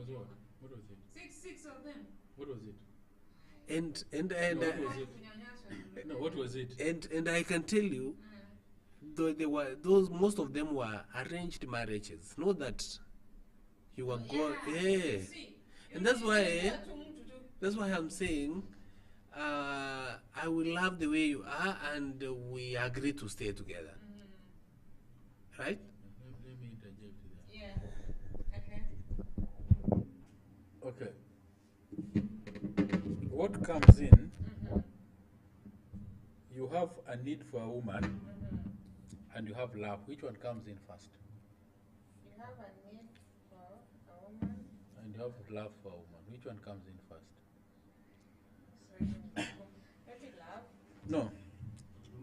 was what? What was it? Six of them. What was it? And No, what was it? No, what was it? and I can tell you, though they were most of them were arranged marriages. Not that you were and that's why I'm saying I will love the way you are, and we agree to stay together. Right? Let me interject there. Yeah. Okay. What comes in, you have a need for a woman and you have love. Which one comes in first? You have a need for a woman. And you have love for a woman. Which one comes in first? Maybe love. No.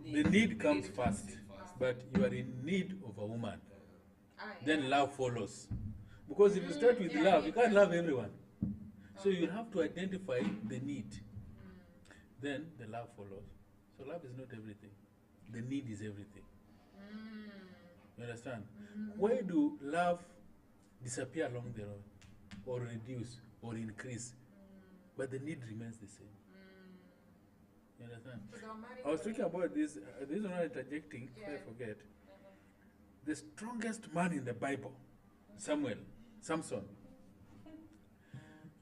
The need comes first, but you are in need of a woman. Then love follows. Because if you start with love, you can't love everyone. So you have to identify the need. Then the love follows. So love is not everything. The need is everything. You understand? Why do love disappear along the road, or reduce, or increase, but the need remains the same? You understand? I was talking about this. This is not interjecting. If I forget. The strongest man in the Bible, Samson.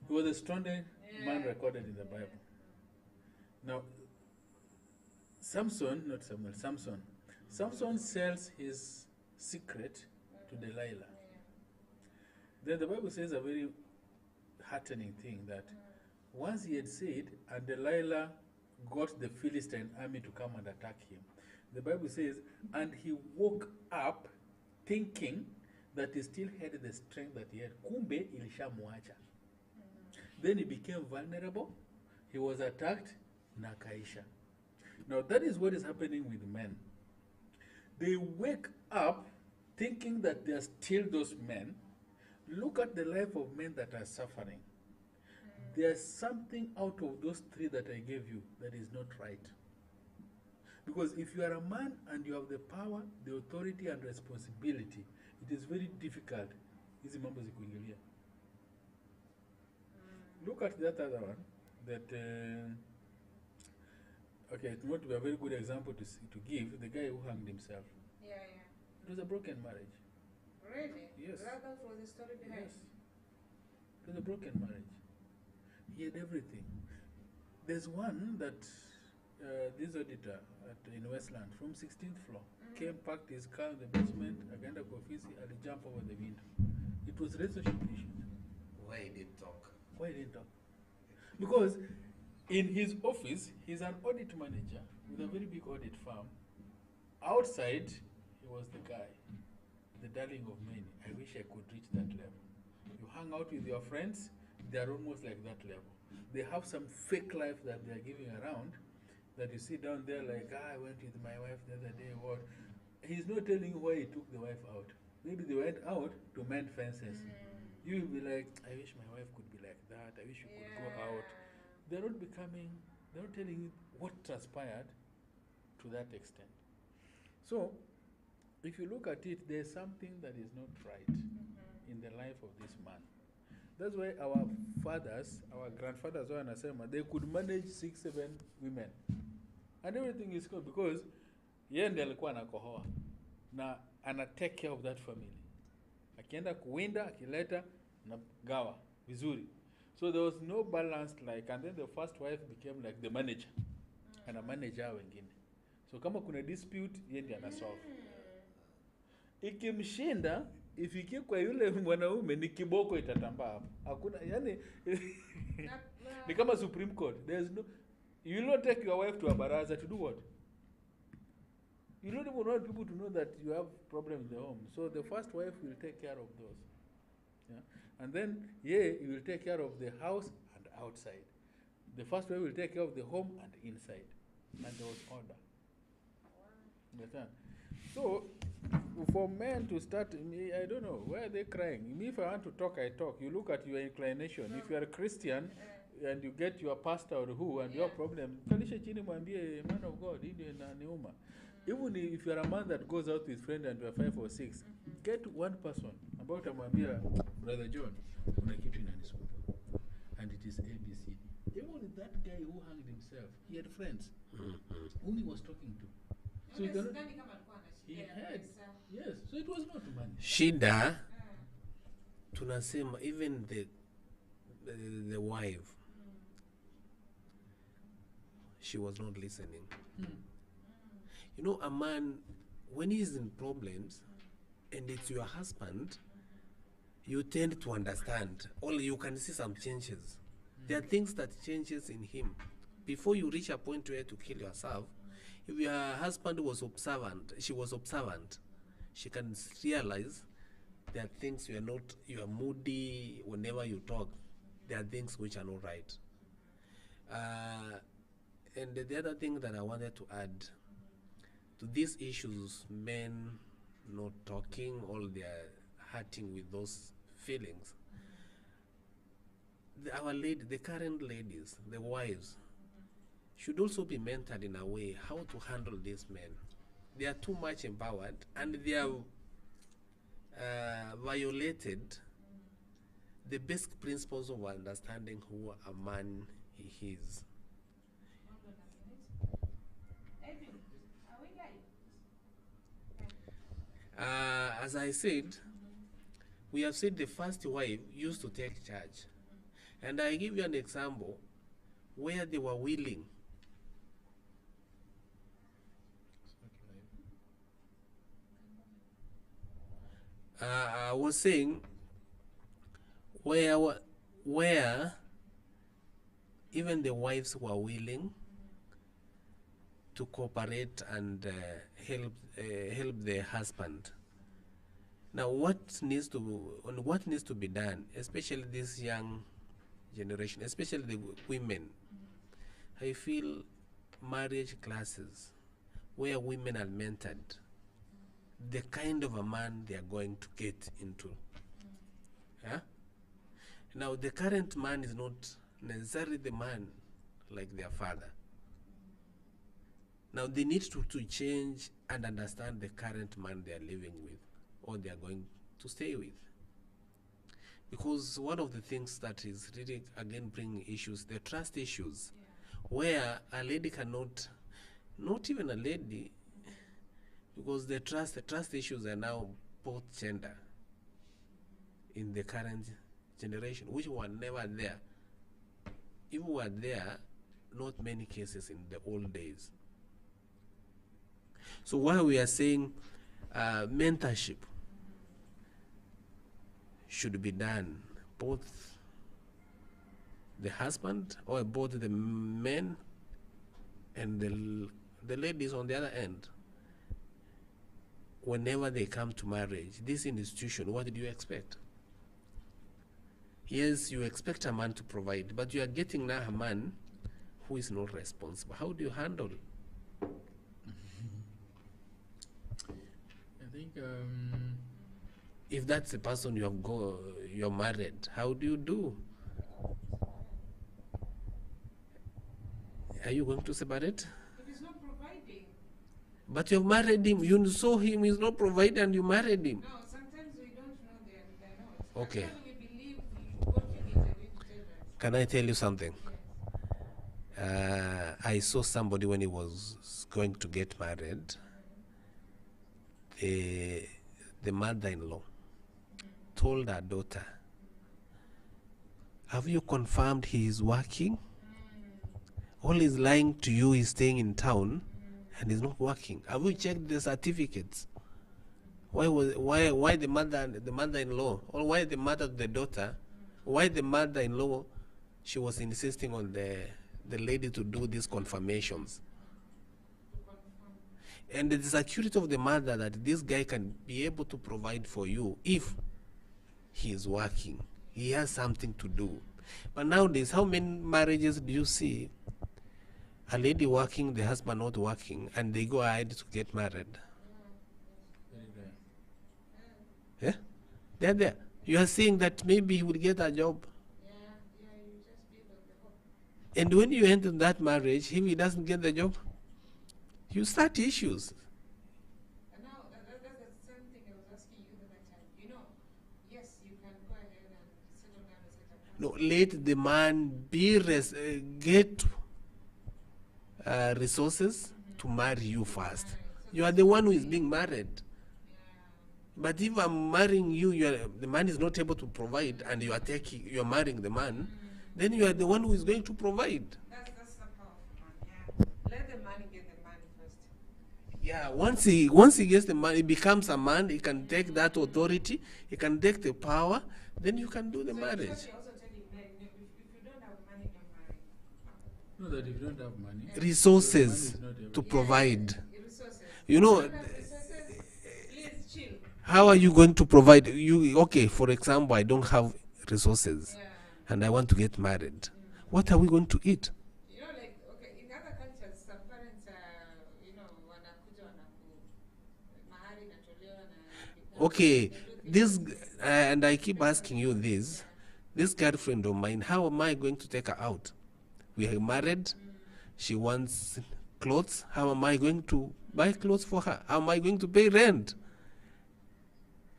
He was the strongest man recorded in the Bible. Now, Samson sells his secret to Delilah. Then the Bible says a very heartening thing that once he had said, and Delilah got the Philistine army to come and attack him, the Bible says, and he woke up thinking that he still had the strength that he had. Kumbe ilishamuacha. Then he became vulnerable. He was attacked. Nakaisha. Now that is what is happening with men. They wake up thinking that they are still those men. Look at the life of men that are suffering. There's something out of those three that I gave you that is not right. Because if you are a man and you have the power, the authority and responsibility, it is very difficult. Hizi mambo zikuingilia. Look at that other one. That, okay, it might be a very good example to give. The guy who hanged himself. Yeah. It was a broken marriage. Really? Yes. That was the story behind. Yes. It was a broken marriage. He had everything. There's one that this auditor in Westland from 16th floor came, parked his car in the basement, agenda office, and he jumped over the window. It was relationship issues. Why he didn't talk? Why he didn't talk? Because in his office, he's an audit manager with a very big audit firm. Outside, he was the guy, the darling of many. I wish I could reach that level. You hang out with your friends, they are almost like that level. They have some fake life that they are giving around, that you see down there like, I went with my wife the other day, what? He's not telling you why he took the wife out. Maybe they went out to mend fences. You will be like, I wish my wife could be like that, I wish you could go out. They're not telling you what transpired to that extent. So, if you look at it, there's something that is not right in the life of this man. That's why our fathers, our grandfathers, they could manage 6, 7 women. And everything is good because yeye ndiye alikuwa anakohoa na ana take care of that family. Akienda kuwinda, akileta na gawa vizuri. So there was no balance like, and then the first wife became like the manager. And a manager wengine. So kama kuna dispute, yeye ndiye anasolve. Ikimshinda, ifikie kwa yule mwanaume ni kiboko itatambaa hapo. Hakuna, yani ni kama Supreme Court. There's no, you will not take your wife to a baraza to do what? You don't even want people to know that you have problems in the home. So the first wife will take care of those. Yeah? And then, you will take care of the house and outside. The first wife will take care of the home and inside. And there was order. Understand? So, for men to start, I don't know, why are they crying? Me, if I want to talk, I talk. You look at your inclination. If you are a Christian, and you get your pastor or who, and your problem, kalisha chini mwambie, man of God, hii na niuma. Even if you are a man that goes out with friends and you are 5 or 6, get one person about amwambia, Brother John, kuna kitu ina man is good, and it is ABC. Even that guy who hanged himself, he had friends whom he was talking to. So he cannot. He had, yes. So it was not money. Shida, tunasema even the wife, she was not listening. You know, a man, when he's in problems and it's your husband, you tend to understand. Only you can see some changes. There are things that changes in him. Before you reach a point where to kill yourself, if your husband was observant, she was observant, she can realize there are things you are moody whenever you talk. There are things which are not right. And the other thing that I wanted to add to these issues, men not talking, all they are hurting with those feelings. The current ladies, the wives, should also be mentored in a way how to handle these men. They are too much empowered and they have violated the basic principles of understanding who a man he is. As I said, we have said the first wife used to take charge. And I give you an example where they were willing. I was saying where even the wives were willing to cooperate and help their husband. Now, what needs to be done, especially this young generation, especially the women? I feel marriage classes where women are mentored, the kind of a man they are going to get into. Yeah? Now, the current man is not necessarily the man like their father. Now, they need to change and understand the current man they are living with or they are going to stay with. Because one of the things that is really, again, bringing issues, the trust issues, where a lady cannot, not even a lady, because the trust issues are now both gender in the current generation, which were never there. If we were there, not many cases in the old days. So while we are saying mentorship should be done, both the husband or both the men and the ladies on the other end, whenever they come to marriage, this institution, what do you expect? Yes, you expect a man to provide, but you are getting now a man who is not responsible. How do you handle? I think if that's the person you're married, how do you do? Are you going to separate? If he's not providing. But you've married him. You saw him. He's not providing, and you married him. No, sometimes we don't know they're not. Okay. Sometimes we believe what you need are going to tell us. Can I tell you something? I saw somebody when he was going to get married. The mother-in-law told her daughter, "Have you confirmed he is working? All he's lying to you is staying in town and he's not working. Have you checked the certificates?" Why the mother-in-law, or why the mother of the daughter, why the mother-in-law, she was insisting on the lady to do these confirmations. And the security of the mother that this guy can be able to provide for you if he is working. He has something to do. But nowadays, how many marriages do you see? A lady working, the husband not working, and they go ahead to get married. very rare. Yeah? They're there. You are saying that maybe he will get a job. Yeah, you just build on the hope. And when you enter that marriage, if he doesn't get the job, you start issues. And now, that's the same thing I was asking you the other time. You know, yes, you can go ahead and settle down and set a No, let the man be get resources to marry you first. You are the one who is being married. But if I'm marrying you, the man is not able to provide, and you are marrying the man, then you are the one who is going to provide. That's the powerful one, yeah. Let the man get the money first. Yeah, once he gets the money, he becomes a man, he can take that authority, he can take the power, then you can do the marriage. You're also telling men, if you don't have money, don't marry. No, that if you don't have money, Resources the man is not able to provide. Resources. You know, Don't have resources, please chill. how are you going to provide? Okay, for example, I don't have resources Yeah. and I want to get married. What are we going to eat? You know, like, okay, in other cultures, some parents are, wanakuja mahari inatolewa na Okay, this, and I keep asking you this girlfriend of mine, how am I going to take her out? We are married, she wants clothes, how am I going to buy clothes for her? How am I going to pay rent?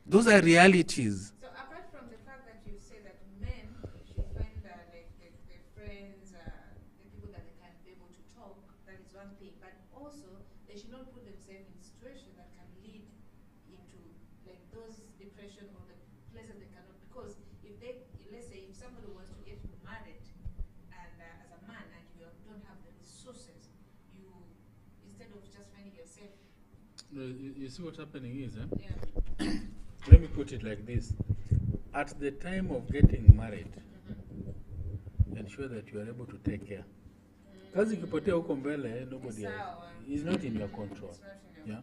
Those are realities. So apart from the fact that you say that men should find like the friends, the people that they can be able to talk, that is one thing. But also they should not put themselves in situations that can lead into like those depression or the places they cannot. Because let's say if somebody wants to get married, and as a man, and you don't have the resources, you instead of just finding yourself. No, you see what's happening is, Yeah. let me put it like this. At the time of getting married, ensure that you are able to take care. Kazi ikipotea huko mbele, nobody else is not in your control. It's not in your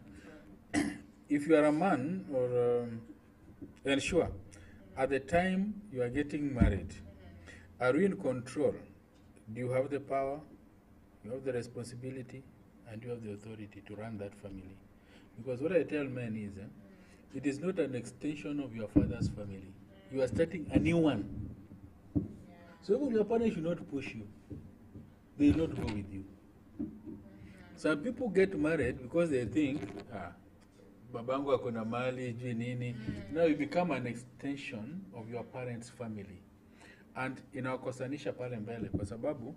Yeah. If you are a man, or ensure at the time you are getting married, are you in control? Do you have the power? You have the responsibility, and you have the authority to run that family. Because what I tell men is, it is not an extension of your father's family. You are starting a new one. So even your partner should not push you. They will not go with you. Some people get married because they think, babangu akona mali, jui nini. Now you become an extension of your parents' family. And inawakosanisha pale mbele kwa sababu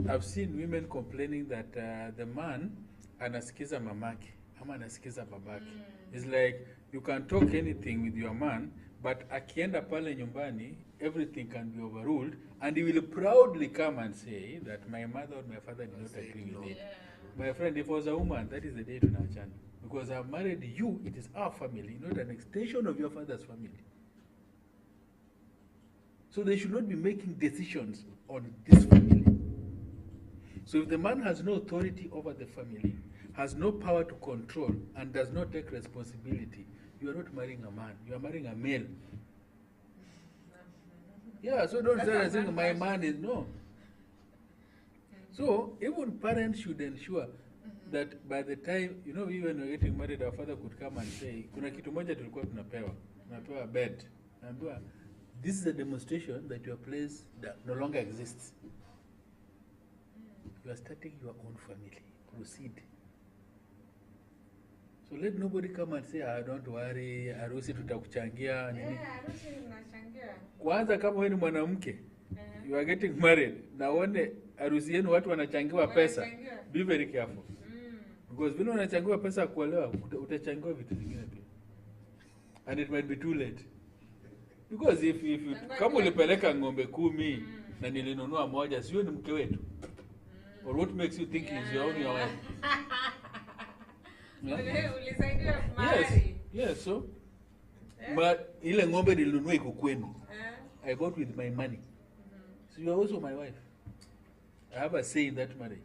I've seen women complaining that the man anasikiza mamake ama anasikiza babake. It's like you can talk anything with your man, but akienda pale nyumbani, everything can be overruled, and he will proudly come and say that my mother or my father did not agree with it. My friend, if I was a woman, that is the day to Nachan. Because I've married you, it is our family, not an extension of your father's family. So they should not be making decisions on this family. So if the man has no authority over the family, has no power to control, and does not take responsibility, you are not marrying a man, you are marrying a male. Yeah, so don't say saying my man is no. So even parents should ensure that by the time, when we're getting married, our father could come and say, kuna kitu moja tulikuwa tunapewa bed. Naambiwa, this is a demonstration that your place no longer exists. You are starting your own family. Proceed. So let nobody come and say, don't worry, harusi tutakuchangia. Nini. Harusi mnachangia. Kwanza kama wewe ni mwanamke, you are getting married, na uone harusi yenu watu wanachangiwa pesa. Be very careful. Because vile unachangiwa pesa kuolewa, utachangiwa vitu vingine pia. And it might be too late. Because if you, kama ulipeleka ng'ombe 10 na nilinunua moja, sio ni mke wetu. Or what makes you think is your own wife? Ulisaidia mahari. Yes, so ile ng'ombe nilinunua iko kwenu. I got with my money. So you are also my wife. I have a say in that marriage.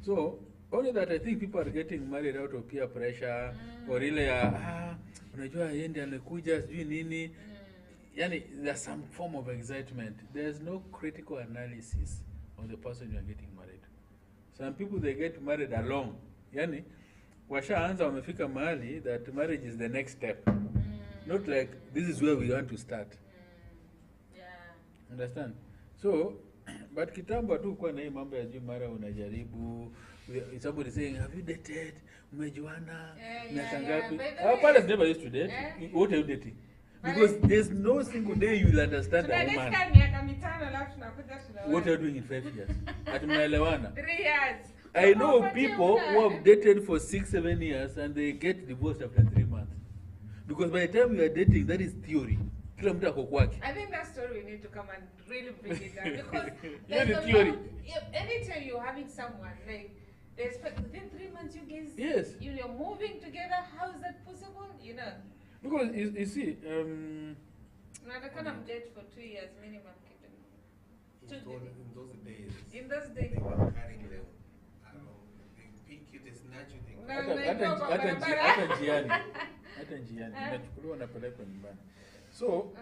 So only that I think people are getting married out of peer pressure, or ile unajua yeye ndiye alikuja sijui nini. Yani there's some form of excitement. There's no critical analysis of the person you are getting married. Some people, they get married alone. Yani washaanza wamefika mahali that marriage is the next step. Not like this is where we want to start. Understand? So, but kitambo tu kwa na hii mambo ya juu mara unajaribu, somebody saying, have you dated? Umejuana? Miaka ngapi? Our parents never used to date. What are you dating? Because there's no single day you will understand a woman. Tunadate miaka mitano alafu tunakuja tunaoa. What are you doing in 5 years? Ati mnaelewana? 3 years. I know Wapatie people muda. who have dated for 6-7 years and they get divorced after 3 months. Because by the time you are dating, that is theory. Kila mtu ako kwake. I think that story we need to come and really break it down because Yeah, there's the a theory. lot. Anytime you're having someone like they expect within 3 months you guys Yes. you're moving together. How is that possible? You know, Because you see, unatakana mdate for 2 years minimum kitu. In those days, In those days. they were carrying them. I don't know, they pick it, it's natural thing. No. hata njiani inachukuliwa napelekwa nyumbani. So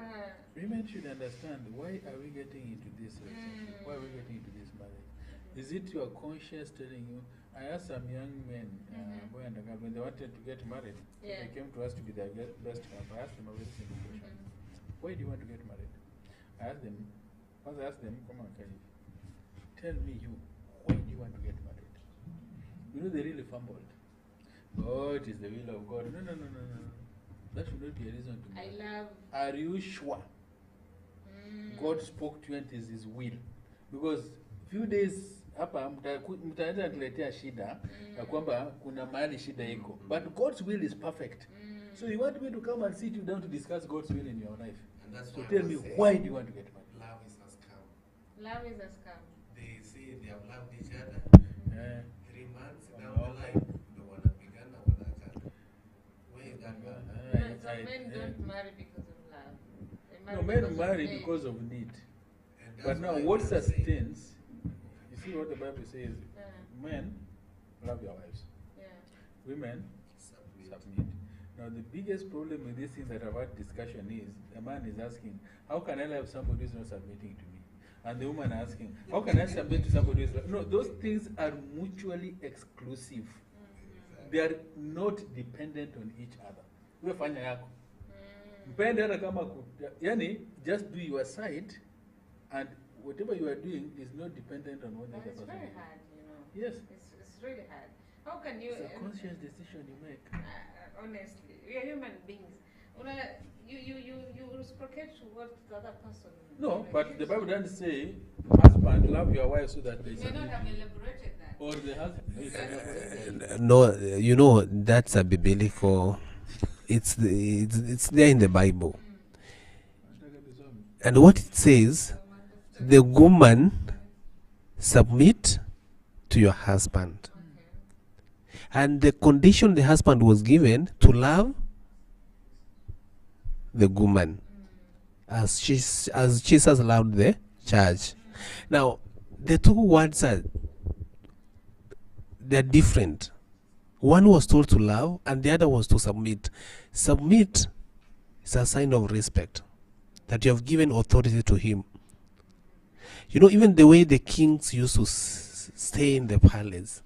women should understand, why are we getting into this? Why are we getting into this marriage? Is it your conscience telling you? I asked some young men, boy and girl, when they wanted to get married, Yeah. they came to us to be their best man. I asked them a very simple question: why do you want to get married? I asked them, once I asked them, come on, Kari, tell me you, why do you want to get married? You know, they really fumbled. Oh, it is the will of God. No. That should not be a reason to I marry. love. Are you sure God spoke to you and it is his will? Because few days hapa mtaanza kuletea shida ya kwamba kuna mahali shida iko. But God's will is perfect. So you want me to come and sit you down to discuss God's will in your life? And that's So why tell I me, say why do you want to get married? love is a scam. Love is a scam. They say they have loved each other. Eh, 3 months down the line, they wanapigana wanaachana. Where is that love? No, so men don't marry because of love. They no, marry men marry need. because of need. And But that's now, why what I'm saying, sustains? You see what the Bible says? Yeah. Men love your wives. Yeah. Women submit. submit. Now, the biggest problem with this thing that I've had discussion is a man is asking, how can I love somebody who's not submitting to me? And the woman asking, how can I submit to somebody who's not? No, those things are mutually exclusive. They are not dependent on each other. Wewe fanya yako. Mpende hata kama yani, just do your side, and whatever you are doing is not dependent on what the But other it's person very is. hard, you know. Yes. It's really hard. How can you? It's a conscious decision you make. Honestly, we are human beings. You reciprocate to what the other person. No, but the Bible doesn't say, husband, love your wife so that they may not submit have to you. elaborated that. Or the husband. No, you know, that's a biblical, it's there in the Bible. And what it says, the woman submit to your husband. And the condition the husband was given to love the woman as Jesus loved the church. Now, the two words they're different. One was told to love and the other was to submit. Submit is a sign of respect, that you have given authority to him. You know, even the way the kings used to stay in the palace,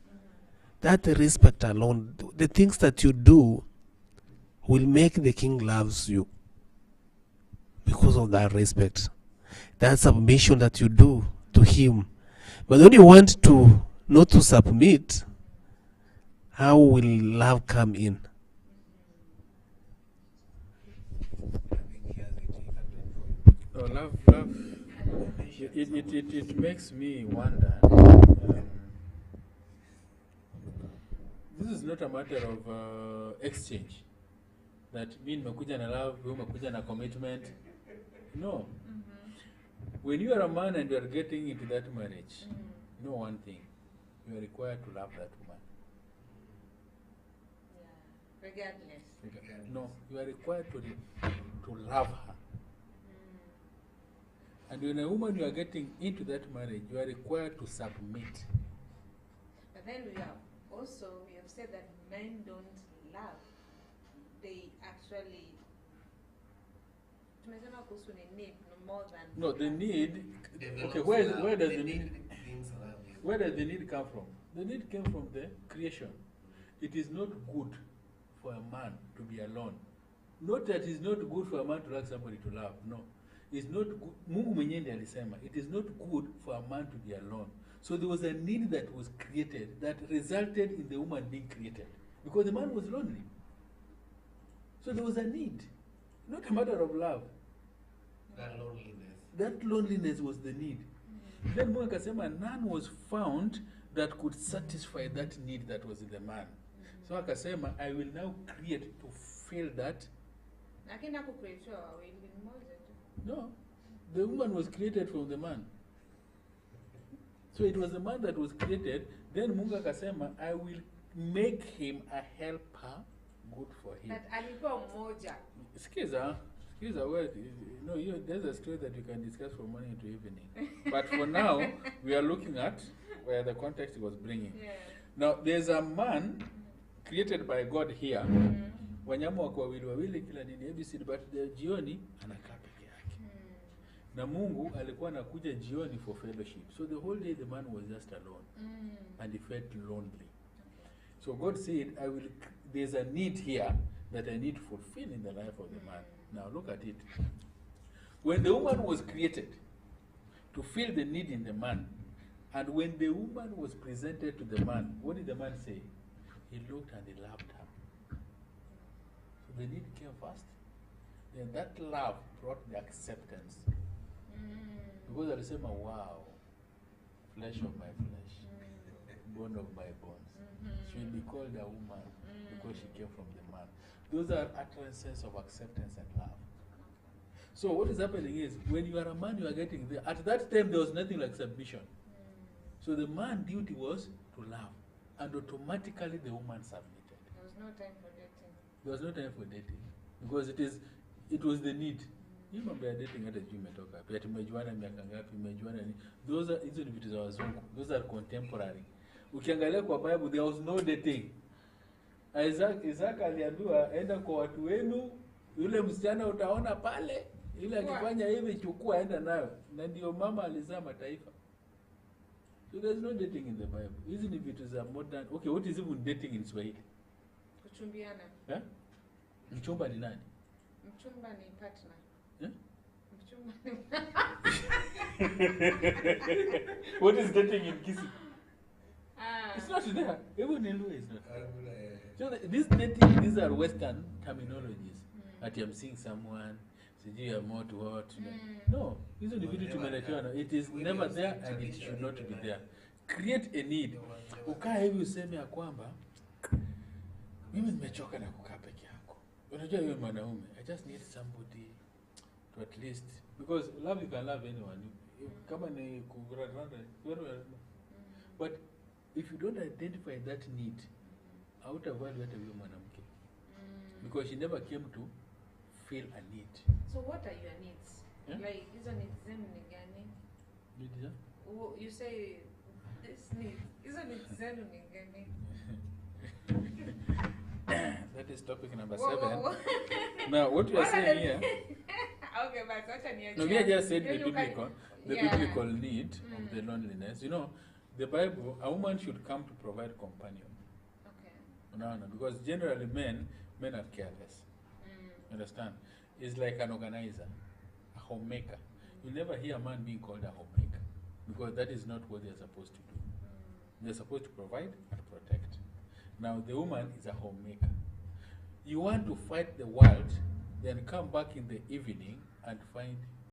that respect alone, the things that you do will make the king loves you because of that respect, that submission that you do to him. But when you want to not to submit, how will love come in? Oh, love. It makes me wonder. This is not a matter of exchange. That me nimekuja na love, wewe umekuja na commitment. No. When you are a man and you are getting into that marriage, you know one thing, you are required to love that woman. Yeah. Regardless. No, you are required to love her. And when a woman you are getting into that marriage, you are required to submit. But then we have said that men don't love. They actually. Tumesema kuhusu ni need no more than. No, the need. Okay, where does the need come from? The need came from the creation. It is not good for a man to be alone. Not that it's not good for a man to like somebody to love. No, it's not good. Mungu mwenyewe ndiye alisema it is not good for a man to be alone. So there was a need that was created that resulted in the woman being created because the man was lonely. So there was a need. not a matter of love. That loneliness. That loneliness was the need. Then Mungu akasema none was found that could satisfy that need that was in the man. So akasema I will now create to fill that. Lakini hakucreatiwa wawili, ni mmoja tu. No, the woman was created from the man. So it was the man that was created. Then Mungu akasema I will make him a helper good for him. That alikuwa mmoja. Skiza, well, there's a story that you can discuss from morning to evening. But for now, we are looking at where the context was bringing. Yeah. Now, there's a man created by God here. Wanyama wako wawili kila nini ABC, but the jioni anakaa peke yake. Na Mungu alikuwa anakuja jioni for fellowship. So the whole day the man was just alone. And he felt lonely. So God said, there's a need here that I need to fulfill in the life of the man. Now look at it. When the woman was created to fill the need in the man, and when the woman was presented to the man, what did the man say? He looked and he loved her. So the need came first. Then that love brought the acceptance. Because I say, wow, flesh of my flesh, bone of my bones. She will be called a woman because she came from the man. Those are utterances of acceptance and love. So what is happening is, when you are a man, you are getting there. At that time, there was nothing like submission. So the man's duty was to love. And automatically the woman submitted. There was no time for dating. There was no time for dating. Because it was the need. You remember dating at a gym umetoka. Pia tumejuana miaka ngapi, umejuana nini. Those are hizo ni vitu za wazungu. Those are contemporary. Ukiangalia kwa Bible, there was no dating. Isaac aliambiwa enda kwa watu wenu, yule msichana utaona pale, yule akifanya hivi chukua enda nayo. Na ndio mama alizaa mataifa. So there's no dating in the Bible. Hizi ni vitu za modern. Okay, what is even dating in Swahili? Kuchumbiana. Eh? Mchumba ni nani? Mchumba ni partner. Eh? Mchumba ni What is dating in Kisi? It's not there. Even in Luo it's not. So this dating, these are Western terminologies. That I'm seeing someone, sijui ya moto what. No, hizo ni vitu tumeletewa. It is never there and it should not be there. Create a need. Ukaa hivi useme ya kwamba mimi nimechoka na kukaa peke yako. Unajua wewe mwanaume, I just need somebody to at least, because love, you can love anyone. Kama ni kuraranda, but if you don't identify that need, hautavalue hata huyo mwanamke. Because she never came to fill a need. So what are your needs? Yeah? Like, hizo needs zenu ni gani? Need ya? You say, this need, hizo needs zenu ni gani? That is topic number Whoa, 7. whoa, whoa. Now, what we are saying here, Okay, but what are your no, we have just said Then the you can- biblical need of the loneliness. You know, the Bible, a woman should come to provide companion. Okay. No, because generally men are careless. Understand? It's like an organizer, a homemaker. You never hear a man being called a homemaker, because that is not what they're supposed to do. They're supposed to provide and protect. Now the woman is a homemaker. You want to fight the world, then come back in the evening and find